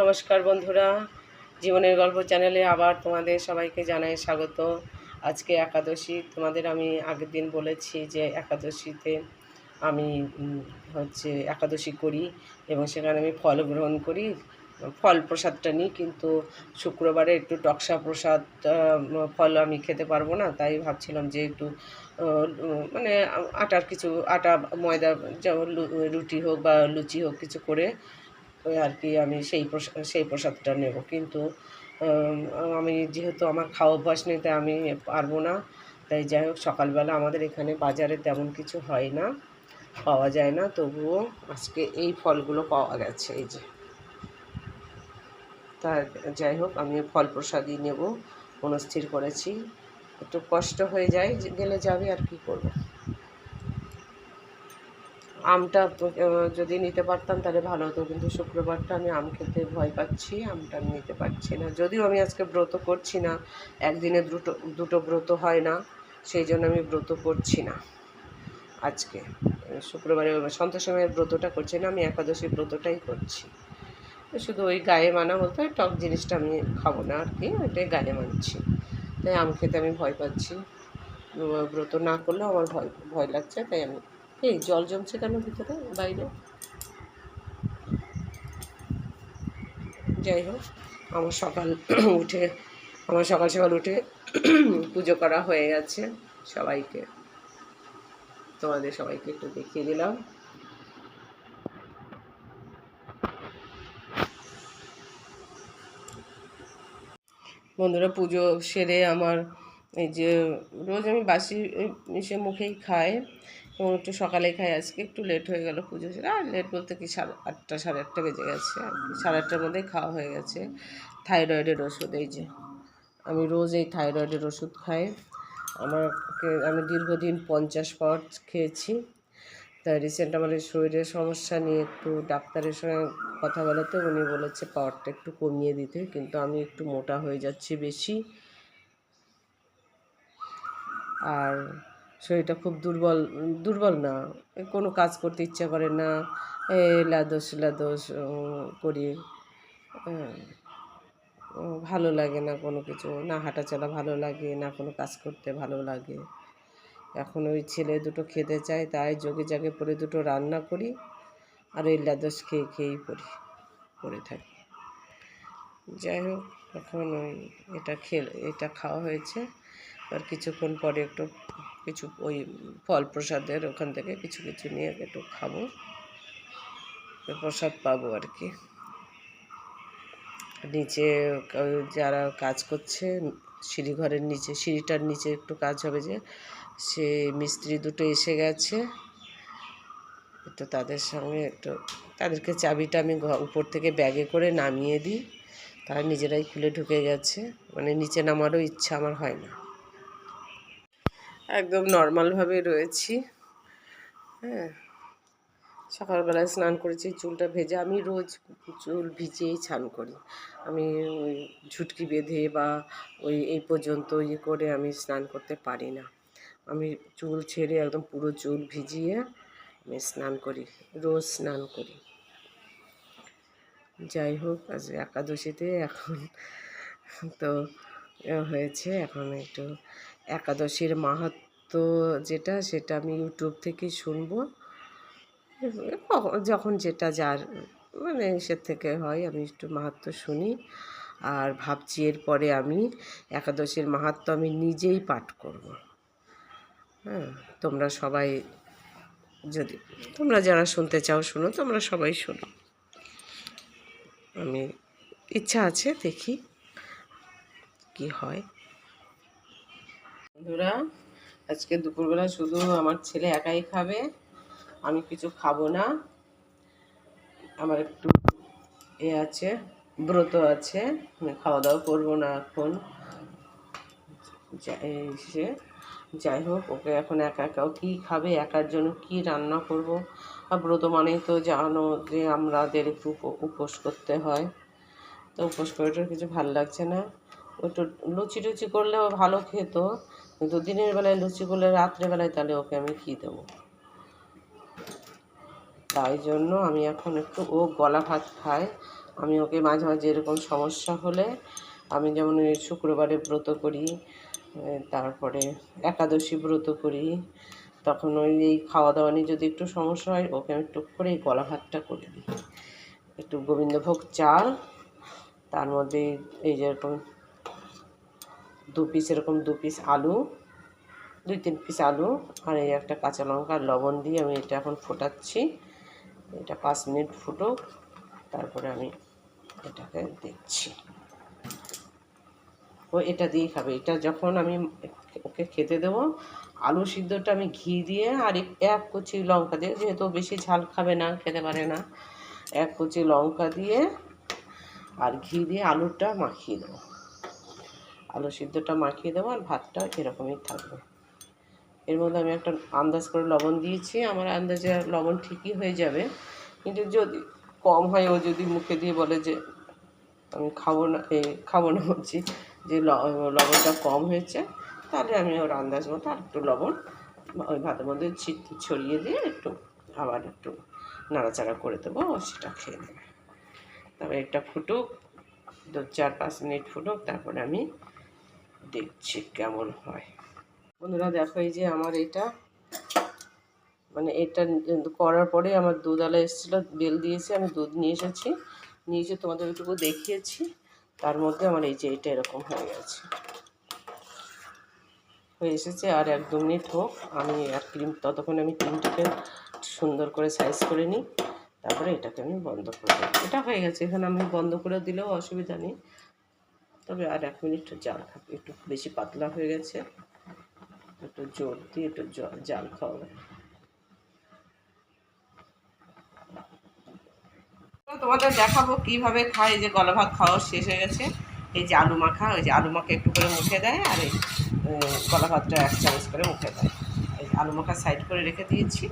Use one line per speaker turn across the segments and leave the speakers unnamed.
নমস্কার বন্ধুরা, জীবনের গল্প চ্যানেলে আবার তোমাদের সবাইকে জানাই স্বাগত। আজকে একাদশী। তোমাদের আমি আগের দিন বলেছি যে একাদশীতে আমি একাদশী করি এবং সেখানে আমি ফল গ্রহণ করি, ফল প্রসাদটা নিই। কিন্তু শুক্রবারে একটু টকসা প্রসাদ ফল আমি খেতে পারবো না, তাই ভাবছিলাম যে একটু মানে আটার কিছু আটা ময়দা যেমন রুটি হোক বা লুচি হোক কিছু করে ওই আর কি আমি সেই প্রসাদটা নেব। কিন্তু আমি যেহেতু আমার খাওয়া অভ্যাস নেই তাই আমি পারবো না। তাই যাই হোক, সকালবেলা আমাদের এখানে বাজারে তেমন কিছু হয় না, পাওয়া যায় না, তবুও আজকে এই ফলগুলো পাওয়া গেছে, এই যে। তা যাই হোক, আমি ফল প্রসাদই নেব মনস্থির করেছি। একটু কষ্ট হয়ে যায়, গেলে যাবে, আর কি করব। আমটা যদি নিতে পারতাম তাহলে ভালো হতো, কিন্তু শুক্রবারটা আমি আম খেতে ভয় পাচ্ছি, আমটা আমি নিতে পারছি না। যদিও আমি আজকে ব্রত করছি না, একদিনে দুটো ব্রত হয় না, সেই জন্য আমি ব্রত করছি না আজকে। শুক্রবারে সন্তোষমের ব্রতটা করছি না, আমি একাদশী ব্রতটাই করছি। শুধু ওই গায়ে মানা বলতে টক জিনিসটা আমি খাবো না আর কি, ওইটাই গায়ে মানছি। তাই আম খেতে আমি ভয় পাচ্ছি, ব্রত না করলেও আমার ভয় ভয় লাগছে, তাই আমি। এই জল জমছে কেন ভিতরে বাইরে? যাই হোক, আমার সকাল উঠে আমার সকাল সকাল উঠে পুজো করা হয়ে গেছে। সবাইকে, তোমাদের সবাইকে একটু দেখিয়ে দিলাম। বন্ধুরা, পুজো সেরে আমার এই যে রোজ আমি বাসি মিশে মুখেই খাই এবং একটু সকালে খাই। আজকে একটু লেট হয়ে গেল পুজো সেরে, আর লেট বলতে কি 8টা 8:30 বেজে গেছে আর কি, 8:30টার মধ্যেই খাওয়া হয়ে গেছে। থাইরয়েডের ওষুধ, এই যে আমি রোজ এই থাইরয়েডের ওষুধ খাই। আমি দীর্ঘদিন 50 পাওয়ার খেয়েছি। তাই রিসেন্ট আমাদের শরীরের সমস্যা নিয়ে একটু ডাক্তারের সঙ্গে কথা বলাতে উনি বলেছে পাওয়ারটা একটু কমিয়ে দিতে, কিন্তু আমি একটু মোটা হয়ে যাচ্ছি বেশি, আর শরীরটা খুব দুর্বল। দুর্বল না, কোনো কাজ করতে ইচ্ছা করে না, লাদোস লাদোস করি, ভালো লাগে না কোনো কিছু, না হাঁটা চলা ভালো লাগে না, কোনো কাজ করতে ভালো লাগে। এখন ওই ছেলে দুটো খেতে চায়, তাই যোগে জাগে পরে দুটো রান্না করি, আর ওই লাদোস খেয়েই পড়ে থাকি। যাই হোক, এখন ওই এটা খাওয়া হয়েছে, আর কিছুক্ষণ পরে একটু কিছু ওই ফল প্রসাদের ওখান থেকে কিছু কিছু নিয়ে একটু খাবো, প্রসাদ পাবো আর কি। নিচে যারা কাজ করছে সিঁড়িঘরের নিচে, সিঁড়িটার নিচে একটু কাজ হবে, যে সে মিস্ত্রি দুটো এসে গেছে, একটু তাদের সঙ্গে তাদেরকে চাবিটা আমি উপর থেকে ব্যাগে করে নামিয়ে দিই, তারা নিজেরাই খুলে ঢুকে গেছে। মানে নিচে নামারও ইচ্ছা আমার হয় না, একদম নর্মালভাবে রয়েছি। হ্যাঁ, সকালবেলায় স্নান করেছি, চুলটা ভেজে, আমি রোজ চুল ভিজিয়েই স্নান করি। আমি ওই ঝুটকি বেঁধে বা এই পর্যন্ত করে আমি স্নান করতে পারি না। আমি চুল ছেড়ে একদম পুরো চুল ভিজিয়ে আমি স্নান করি, রোজ স্নান করি। যাই হোক, আজ একাদশীতে এখন তো হয়েছে, এখন একটু একাদশীর মাহাত্ম্য সেটা আমি ইউটিউব থেকে শুনবো, যখন যেটা যার মানে সে থেকে হয়, আমি একটু মাহাত্ম্য শুনি। আর ভাবছি এরপরে আমি একাদশীর মাহাত্ম্য আমি নিজেই পাঠ করব। হ্যাঁ, তোমরা সবাই তোমরা যারা শুনতে চাও শুনো, তোমরা সবাই শোনো। আমি ইচ্ছা আছে, দেখি কি হয়। বন্ধুরা, আজকে দুপুরবেলা শুধু আমার ছেলে একাই খাবে, আমি কিছু খাবো না। আমার একটু আছে, ব্রত আছে, আমি খাওয়া দাওয়া করবো না এখন। যাই হোক, ওকে এখন একা একাও কী খাবে, একার জন্য কি রান্না করব। আর ব্রত মানেই তো জানো যে আমাদের একটু উপোস করতে হয়, তো উপোস করেটার কিছু ভালো লাগছে না। একটু লুচি টুচি করলেও ভালো খেত, কিন্তু দিনের বেলায় লুচি করলে রাত্রেবেলায় তাহলে ওকে আমি কী দেবো। তাই জন্য আমি এখন ও গলা ভাত খায়, আমি ওকে মাঝে মাঝে এরকম সমস্যা হলে আমি যেমন ওই শুক্রবারে ব্রত করি, তারপরে একাদশী ব্রত করি, তখন ওই এই খাওয়া দাওয়া নিয়ে যদি একটু সমস্যা হয় ওকে আমি টুক করে এই কলা ভাতটা করে দিই। একটু গোবিন্দভোগ চাল, তার মধ্যে এই যেরকম 2 পিস এরকম 2 পিস আলু, 2-3 পিস আলু, আর এই একটা কাঁচা লঙ্কা আর লবণ দিয়ে আমি এটা এখন ফোটাচ্ছি। এটা 5 মিনিট ফুটুক, তারপরে আমি এটাকে দিচ্ছি। ও এটা দিয়েই খাবে। এটা যখন আমি ওকে খেতে দেবো, আলু সিদ্ধটা আমি ঘি দিয়ে আর 1 কুচি লঙ্কা দিয়ে, যেহেতু বেশি ঝাল খাবে না, খেতে পারে না, 1 কুচি লঙ্কা দিয়ে আর ঘি দিয়ে আলুটা মাখিয়ে দেবো। আলু সিদ্ধটা মাখিয়ে দেবো আর ভাতটা এরকমই থাকবে। এর মধ্যে আমি একটা আন্দাজ করে লবণ দিয়েছি, আমার আন্দাজে লবণ ঠিকই হয়ে যাবে, কিন্তু যদি কম হয়, ও যদি মুখে দিয়ে বলে যে আমি খাবো না বলছি যে লবণটা কম হয়েছে, তাহলে আমি ওর আন্দাজ মতো আর একটু লবণ ওই ভাতের মধ্যে ছড়িয়ে দিয়ে একটু আবার একটু নাড়াচাড়া করে দেবো, ও সেটা খেয়ে নেবে। তবে এটা ফুটুক, 4-5 মিনিট ফুটুক, তারপরে আমি দেখছি কেমন হয়। বন্ধুরা দেখো, এই যে আমার এটা মানে এটা করার পরে আমার দুধওয়ালা এসেছিলো, বেল দিয়েছে, আমি দুধ নিয়ে এসেছি, নিয়ে এসে তোমাদের ওইটুকু দেখিয়েছি। তার মধ্যে আমার এই যে এটা এরকম হয়ে গেছে, হয়ে এসেছে। আর 1-2 মিনিট হোক, আমি আর ততক্ষণ আমি ক্রিমটাকে সুন্দর করে সাইজ করে নিই, তারপরে এটাকে আমি বন্ধ করে দিই। এটা হয়ে গেছে, এখানে আমি বন্ধ করে দিলেও অসুবিধা নেই, তবে আর 1 মিনিট জাল খাবে। একটু বেশি পাতলা হয়ে গেছে, একটু জোর দিয়ে একটু জাল খাওয়াবে। তোমাদের দেখাবো কিভাবে খায়। এই যে গলা ভাত খাওয়া শেষ হয়ে গেছে, এই যে আলু মাখা, ওই যে আলু মাখা একটু করে মুখে দেয়, আর এই গলা ভাতটা 1 চামচ করে মুখে দেয়। এই আলু মাখা সাইড করে রেখে দিয়েছি,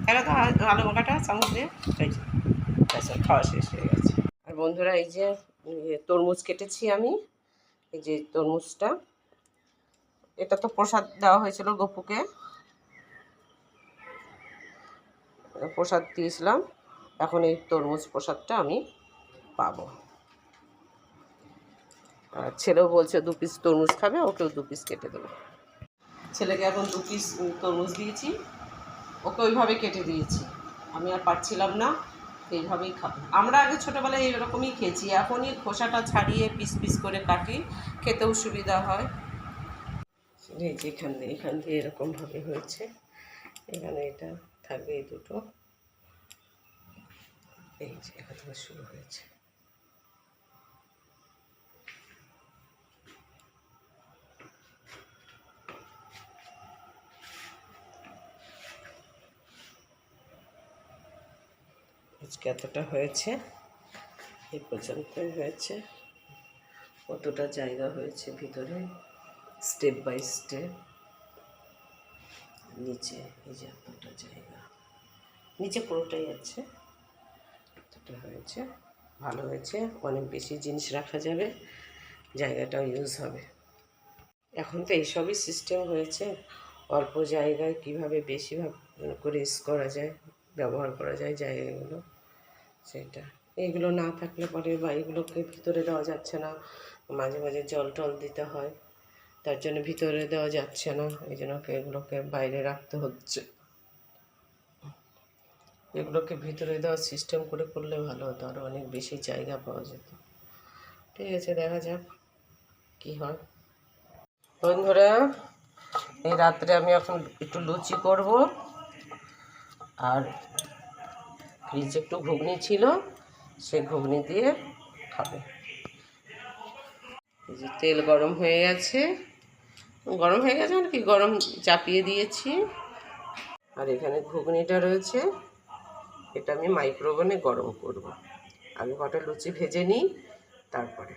তাহলে তো আলু মাখাটা চামচ দিয়ে এই যে খাওয়া শেষ হয়ে গেছে। আর বন্ধুরা, এই যে তরমুজ কেটেছি আমি, এই যে তরমুজটা, এটা তো প্রসাদ দেওয়া হয়েছিল গপুকে, প্রসাদ দিয়েছিলাম, এখন এই তরমুজ প্রসাদটা আমি পাবো। আর ছেলেও বলছে 2 পিস তরমুজ খাবে, ওকেও 2 পিস কেটে দেবো। ছেলেকে এখন 2 পিস তরমুজ দিয়েছি, ওকে ওইভাবে কেটে দিয়েছি, আমি আর পারছিলাম না, এইভাবেই খাবো। আমরা আগে ছোটোবেলায় এরকমই খেয়েছি, এখনই খোসাটা ছাড়িয়ে পিস পিস করে কাটি, খেতেও সুবিধা হয়। এই যে এখান দিয়ে এরকমভাবে হয়েছে, এখানে এটা থাকবে এই দুটো, এই যে এখান থেকে শুরু হয়েছে। আজকে এতটা হয়েছে, এই পর্যন্তই হয়েছে, কতটা জায়গা হয়েছে ভিতরে, স্টেপ বাই স্টেপ। নিচে এই যে এতটা জায়গা, নিচে পুরোটাই আছে, এতটা হয়েছে, ভালো হয়েছে, অনেক বেশি জিনিস রাখা যাবে, জায়গাটাও ইউজ হবে। এখন তো এইসবই সিস্টেম হয়েছে, অল্প জায়গায় কীভাবে বেশি করে ইউজ করা যায়, ব্যবহার করা যায় জায়গাগুলো, সেটা। এইগুলো না থাকলে পরে বা এগুলোকে ভিতরে দেওয়া যাচ্ছে না, মাঝে মাঝে জল টল দিতে হয়, তার জন্য ভিতরে দেওয়া যাচ্ছে না, এই জন্য এগুলোকে বাইরে রাখতে হচ্ছে। এগুলোকে ভিতরে দেওয়ার সিস্টেম করে করলে ভালো হতো, আরও অনেক বেশি জায়গা পাওয়া যেত। ঠিক আছে, দেখা যাক কী হয়। বন্ধুরা, এই রাত্রে আমি এখন একটু লুচি করব, আর ফ্রিজে একটু ঘুগনি ছিল, সেই ঘুগনি দিয়ে খাবে। এই যে তেল গরম হয়ে গেছে, মানে কি গরম চাপিয়ে দিয়েছি, আর এখানে ঘুগনিটা রয়েছে, এটা আমি মাইক্রোওভেনে গরম করব। আগে কটা লুচি ভেজে নিই, তারপরে।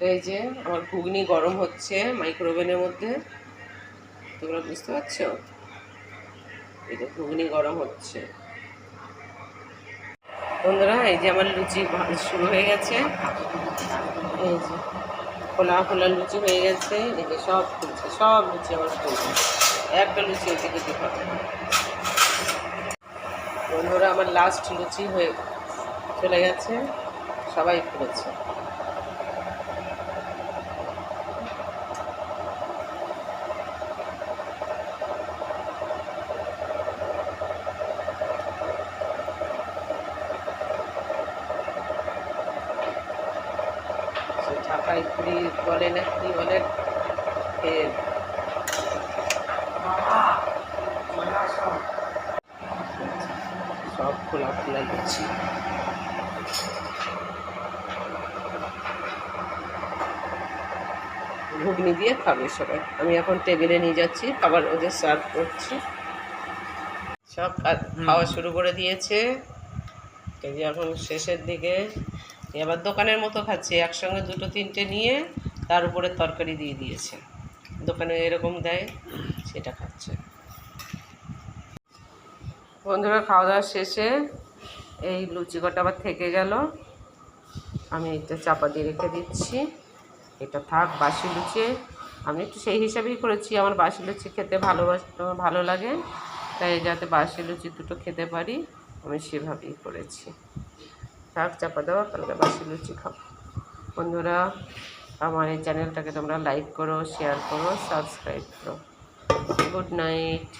এই যে আমার ঘুগনি গরম হচ্ছে মাইক্রোওভেনের মধ্যে, তোমরা বুঝতে পারছো? এই যে ঘুগনি গরম হচ্ছে। বন্ধুরা, এই যে আমার লুচি শুরু হয়ে গেছে, এই যে খোলা খোলা লুচি হয়ে গেছে, এই যে সব লুচি আমার ফুলছে, একটা লুচি এদিকে দিতে হবে। বন্ধুরা, আমার লাস্ট লুচি হয়ে চলে গেছে, সবাই করেছে। ঢাকাই পুরি বলে না কি বলে, সব খোলা খোলা লুচি। ঘুগনি দিয়ে খাবে সবাই। আমি এখন টেবিলে নিয়ে যাচ্ছি, খাবার ওদের সার্ভ করছি। সব খাওয়া শুরু করে দিয়েছে। এই যে এখন শেষের দিকে এবার দোকানের মতো খাচ্ছে, একসঙ্গে দুটো তিনটে নিয়ে তার উপরে তরকারি দিয়ে দিয়েছে। দোকানে এরকম দেয়, সেটা খাচ্ছে। বন্ধুরা, খাওয়া দাওয়া শেষে এই লুচি কটা আবার থেকে গেল, আমি এটা চাপা দিয়ে রেখে দিচ্ছি। এটা থাক, বাসি লুচি। আমি একটু সেই হিসাবেই করেছি, আমার বাসি লুচি খেতে ভালো লাগে, তাই যাতে বাসি লুচি দুটো খেতে পারি আমি সেভাবেই করেছি। থাক চাপা দেওয়া, কালকে বাসি লুচি খাবো। বন্ধুরা, আমার এই চ্যানেলটাকে তোমরা লাইক করো, শেয়ার করো, সাবস্ক্রাইব করো। Good night.